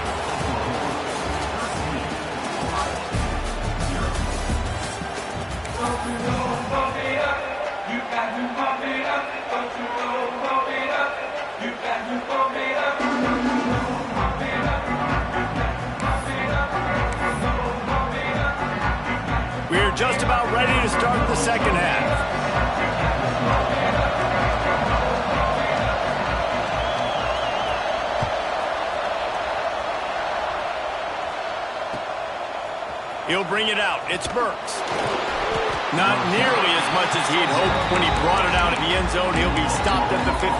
We're just about ready to start the second half. He'll bring it out. It's Burks. Not nearly as much as he had hoped when he brought it out in the end zone. He'll be stopped at the 15.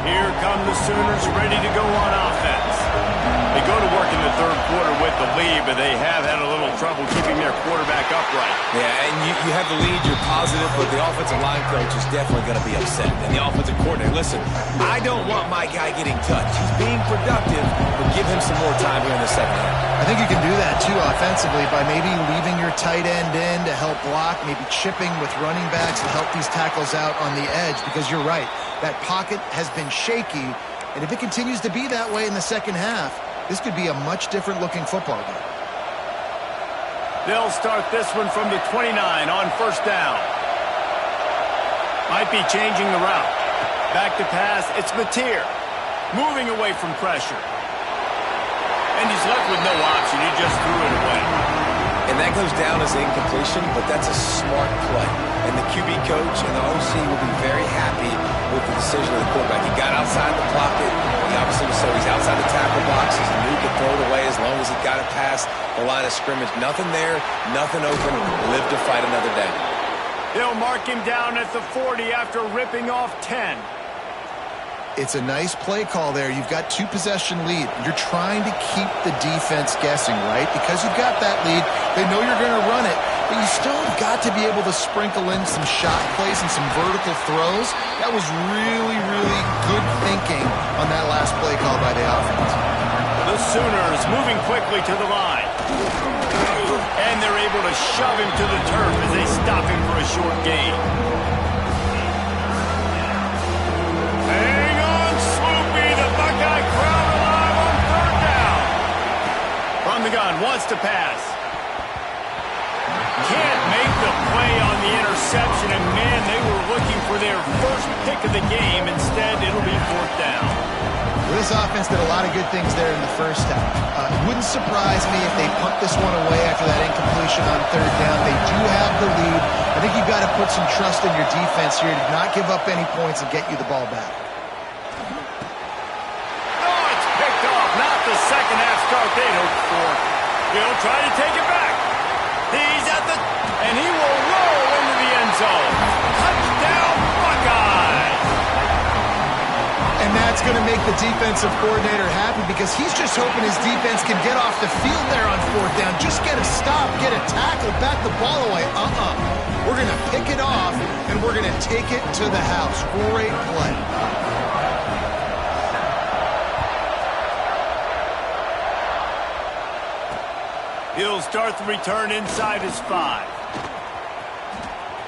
Here come the Sooners ready to go on offense. They go to work in the third quarter with the lead, but they have had a little trouble keeping their quarterback upright. Yeah, and you have the lead, you're positive, but the offensive line coach is definitely going to be upset. And the offensive coordinator, listen, I don't want my guy getting touched. He's being productive, but give him some more time here in the second half. I think you can do that, too, offensively, by maybe leaving your tight end in to help block, maybe chipping with running backs to help these tackles out on the edge, because you're right. That pocket has been shaky, and if it continues to be that way in the second half, this could be a much different-looking football game. They'll start this one from the 29 on first down. Might be changing the route. Back to pass, it's Mateer. Moving away from pressure. And he's left with no option. He just threw it away. And that goes down as incompletion, but that's a smart play. And the QB coach and the OC will be very happy with the decision of the quarterback. He got outside the pocket. He obviously was so he's outside the tackle box. He knew he could throw it away as long as he got it past the line of scrimmage. Nothing there, nothing open. Live to fight another day. They'll mark him down at the 40 after ripping off 10. It's a nice play call there. You've got two-possession lead. You're trying to keep the defense guessing, right? Because you've got that lead. They know you're going to run it, but you still have got to be able to sprinkle in some shot plays and some vertical throws. That was really, really good thinking on that last play call by the offense. The Sooners moving quickly to the line. And they're able to shove him to the turf as they stop him for a short gain. Hang on, Swoopy. The Buckeye crowd alive on third down. From the gun, wants to pass. Can't make the play on the interception, and man, they were looking for their first pick of the game. Instead, it'll be fourth down. This offense did a lot of good things there in the first half. It wouldn't surprise me if they punt this one away after that incompletion on third down. They do have the lead. I think you've got to put some trust in your defense here to not give up any points and get you the ball back. Oh, it's picked off. Not the second half start they'd hoped for. He'll try to take it back. He's at the... and he will roll into the end zone. Touchdown, Buckeyes! And that's going to make the defensive coordinator happy because he's just hoping his defense can get off the field there on fourth down. Just get a stop, get a tackle, back the ball away. We're going to pick it off, and we're going to take it to the house. Great play. He'll start the return inside his 5.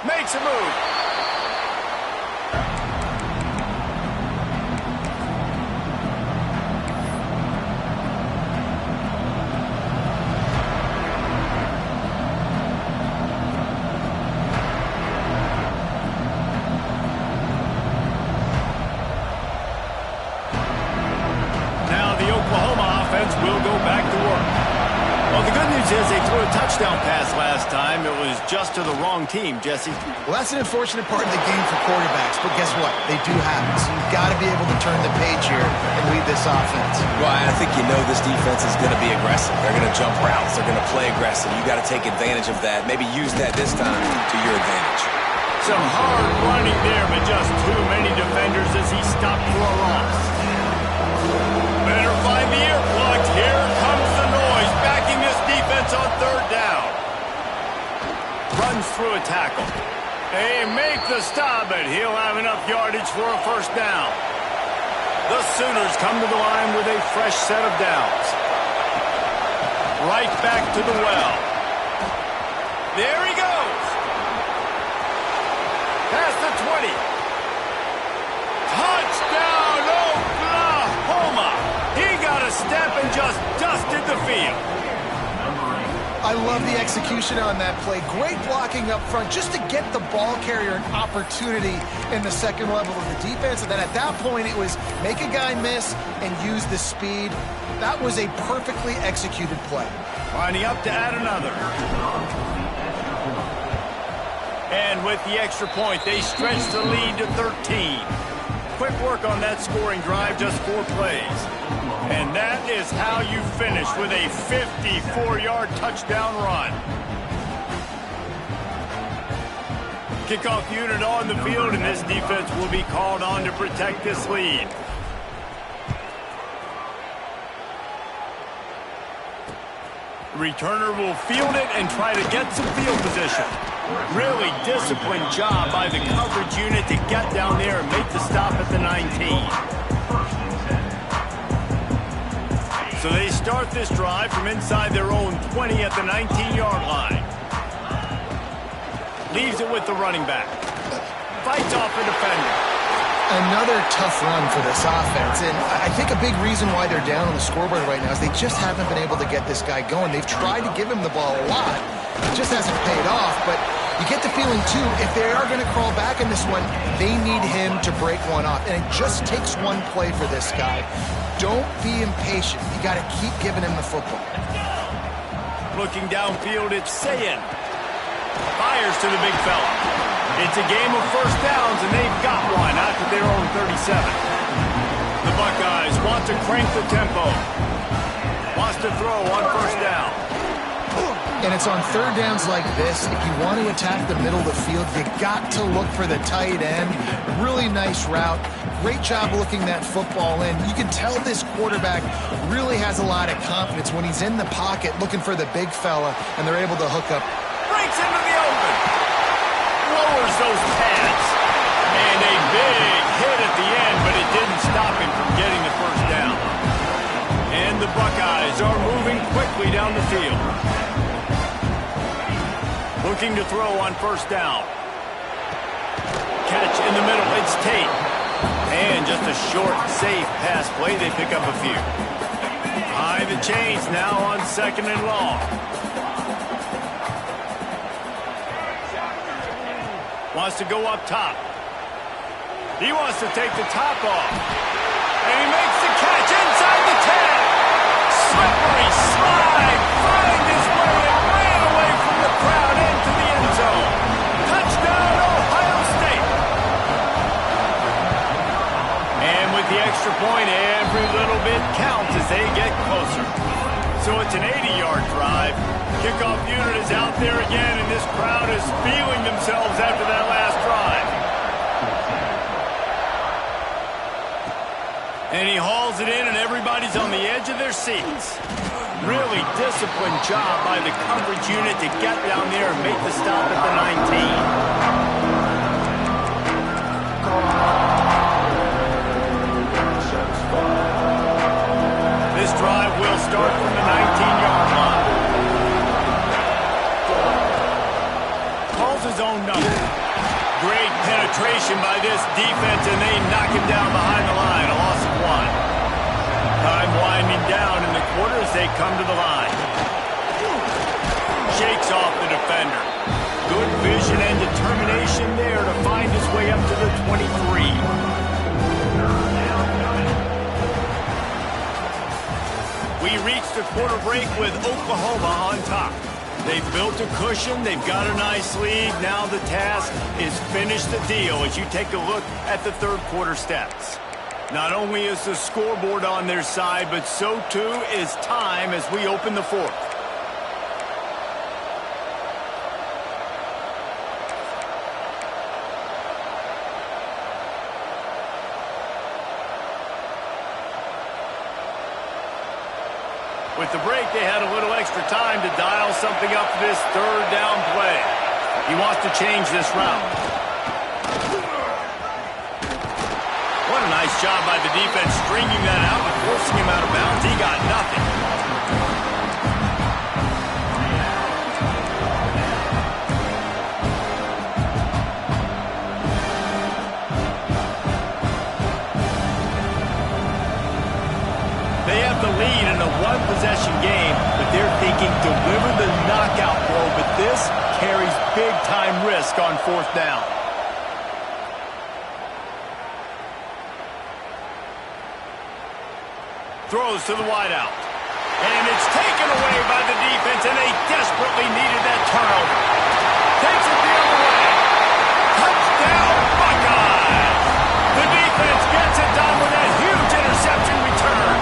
Makes a move. Now the Oklahoma offense will go back to work. Well, the good news is they threw a touchdown pass last time. It was just to the wrong team, Jesse. Well, that's an unfortunate part of the game for quarterbacks, but guess what? They do happen. So you've got to be able to turn the page here and lead this offense. Well, I think you know this defense is going to be aggressive. They're going to jump routes. They're going to play aggressive. You got to take advantage of that. Maybe use that this time to your advantage. Some hard running there, but just too many defenders as he stopped for a loss. Better find the earplugs. Here comes the noise, backing this defense on third down. Runs through a tackle. They make the stop, but he'll have enough yardage for a first down. The Sooners come to the line with a fresh set of downs. Right back to the well. There he goes. Past the 20. Touchdown, Oklahoma! He got a step and just dusted the field. I love the execution on that play. Great blocking up front just to get the ball carrier an opportunity in the second level of the defense. And then at that point, it was make a guy miss and use the speed. That was a perfectly executed play. Lining up to add another. And with the extra point, they stretch the lead to 13. Quick work on that scoring drive, just 4 plays. And that is how you finish with a 54-yard touchdown run. Kickoff unit on the field, and this defense will be called on to protect this lead. Returner will field it and try to get some field position. Really disciplined job by the coverage unit to get down there and make the stop at the 19. So they start this drive from inside their own 20 at the 19-yard line. Leaves it with the running back. Fights off a defender. Another tough run for this offense, and I think a big reason why they're down on the scoreboard right now is they just haven't been able to get this guy going. They've tried to give him the ball a lot. It just hasn't paid off, but you get the feeling, too, if they are going to crawl back in this one, they need him to break one off, and it just takes one play for this guy. Don't be impatient. You got to keep giving him the football. Looking downfield, it's Sayin. Fires to the big fella. It's a game of first downs, and they've got one out to their own 37. The Buckeyes want to crank the tempo. Wants to throw on first down. And it's on third downs like this. If you want to attack the middle of the field, you got to look for the tight end. Really nice route. Great job looking that football in. You can tell this quarterback really has a lot of confidence when he's in the pocket looking for the big fella, and they're able to hook up. Breaks into the open. Lowers those pads. And a big hit at the end, but it didn't stop him from getting the first down. And the Buckeyes are moving quickly down the field. Looking to throw on first down. Catch in the middle. It's Tate. And just a short, safe pass play. They pick up a few. High the chains now on second and long. Wants to go up top. He wants to take the top off. And he makes the catch inside the 10. Slippery slide. Find his way and ran away from the crowd into the end zone. Touchdown, Ohio State. And with the extra point, every little bit counts as they get closer. So it's an 80-yard drive. Kickoff unit is out there again, and this crowd is feeling themselves after that last drive. And he hauls it in, and everybody's on the edge of their seats. Really disciplined job by the coverage unit to get down there and make the stop at the 19. This drive will start from the 19-yard line. Calls his own number. Great penetration by this defense, and they knock him down behind the line. A loss of 1. Time winding down in the quarter as they come to the line. Shakes off the defender. Good vision and determination there to find his way up to the 23. We reach the quarter break with Oklahoma on top. They've built a cushion. They've got a nice lead. Now the task is finish the deal as you take a look at the third quarter stats. Not only is the scoreboard on their side, but so too is time as we open the fourth. With the break, they had a little extra time to dial something up for this third down play. He wants to change this route. What a nice job by the defense stringing that out and forcing him out of bounds. He got nothing. They have the lead in a one-possession game, but they're thinking deliver the knockout blow, but this carries big-time risk on fourth down. Throws to the wideout. And it's taken away by the defense, and they desperately needed that turnover. Takes it the other way. Touchdown, Buckeyes! The defense gets it done with that huge interception return.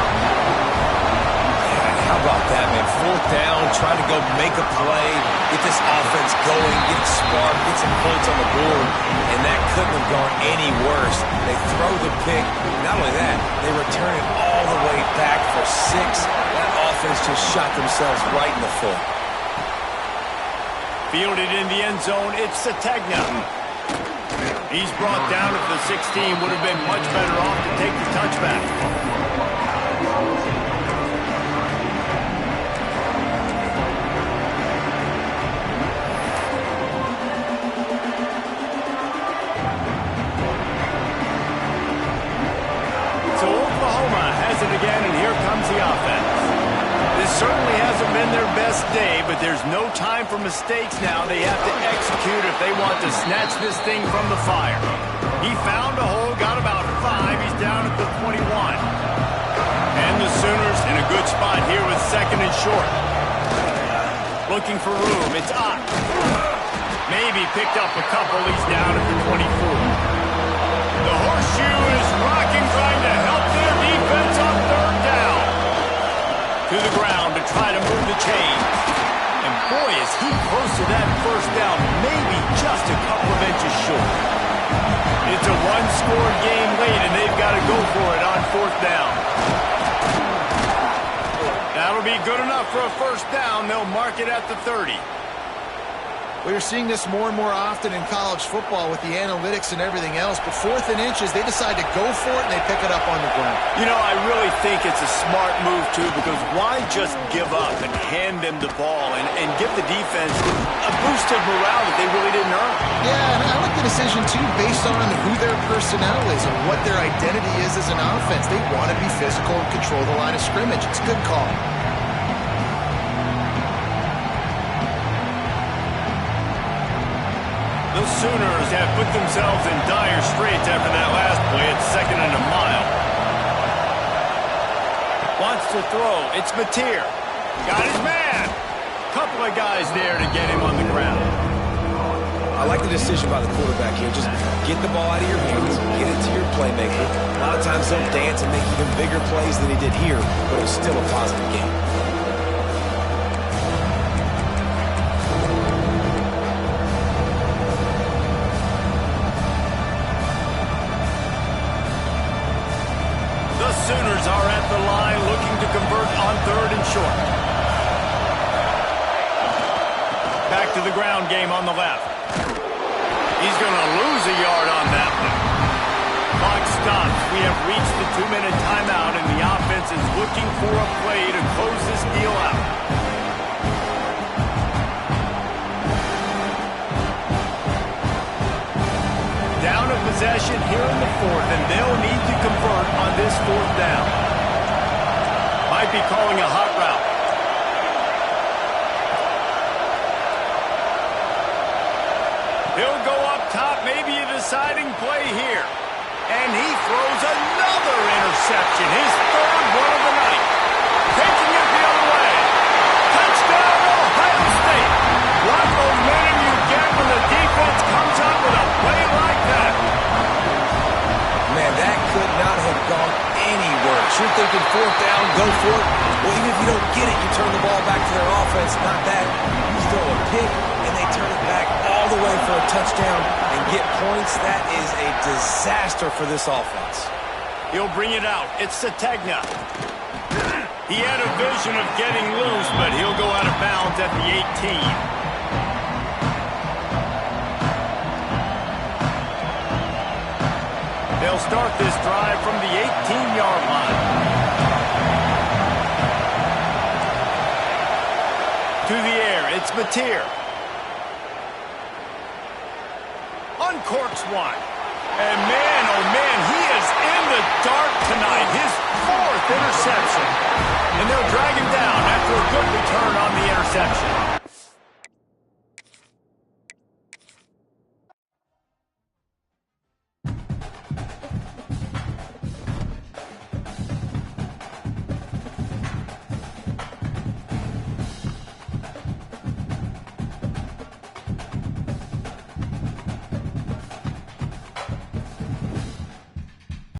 How about that, man? Fourth down, trying to go make a play, get this offense going, get it sparked, get some points on the board, and that couldn't have gone any worse. They throw the pick. Not only that, they return it all the way back for 6. That offense just shot themselves right in the foot. Fielded in the end zone, it's Sategna. He's brought down at the 16, would have been much better off to take the touchback. So Oklahoma has it again, and here comes the offense. This certainly hasn't been their best day, but there's no time for mistakes now. They have to execute if they want to snatch this thing from the fire. He found a hole, got about 5. He's down at the 21. And the Sooners in a good spot here with second and short. Looking for room. It's Ott. Maybe picked up a couple. He's down at the 24. The horseshoe is rocking, trying to help their defense on third down. To the ground to try to move the chains. And boy, is he close to that first down, maybe just a couple of inches short. It's a one-score game late, and they've got to go for it on fourth down. That'll be good enough for a first down. They'll mark it at the 30. Well, you're seeing this more and more often in college football with the analytics and everything else, but fourth and inches, they decide to go for it, and they pick it up on the ground. You know, I really think it's a smart move, too, because why just give up and hand them the ball and give the defense a boost of morale that they really didn't earn? Yeah, and I like the decision, too, based on who their personnel is and what their identity is as an offense. They want to be physical and control the line of scrimmage. It's a good call. The Sooners have put themselves in dire straits after that last play. It's second and a mile. wants to throw. It's Mateer. Got his man. Couple of guys there to get him on the ground. I like the decision by the quarterback here. Just get the ball out of your hands, get it to your playmaker. A lot of times they'll dance and make even bigger plays than he did here, but it was still a positive game. The Sooners are at the line looking to convert on 3rd and short. Back to the ground game on the left. He's going to lose a yard on that one. Clock stops. We have reached the 2-minute timeout, and the offense is looking for a play to close this deal out. Down of possession here in the 4th, and they'll need to convert on this 4th down. Might be calling a hot route. He'll go up top, maybe a deciding play here. And he throws another interception, his 3rd one of the night. Taking it the other way. Touchdown, Ohio State. What momentum you get when the defense comes up with a play like that. Man, that could not have gone any worse. You're thinking 4th down, go for it. Well, even if you don't get it, you turn the ball back to their offense. Not that. You throw a pick, and they turn it back all the way for a touchdown and get points. That is a disaster for this offense. He'll bring it out. It's Sategna. He had a vision of getting loose, but he'll go out of bounds at the 18. They'll start this drive from the 18-yard line. To the air, it's Mateer. Uncorks one. And man, oh man, he is in the dark tonight. His 4th interception. And they'll drag him down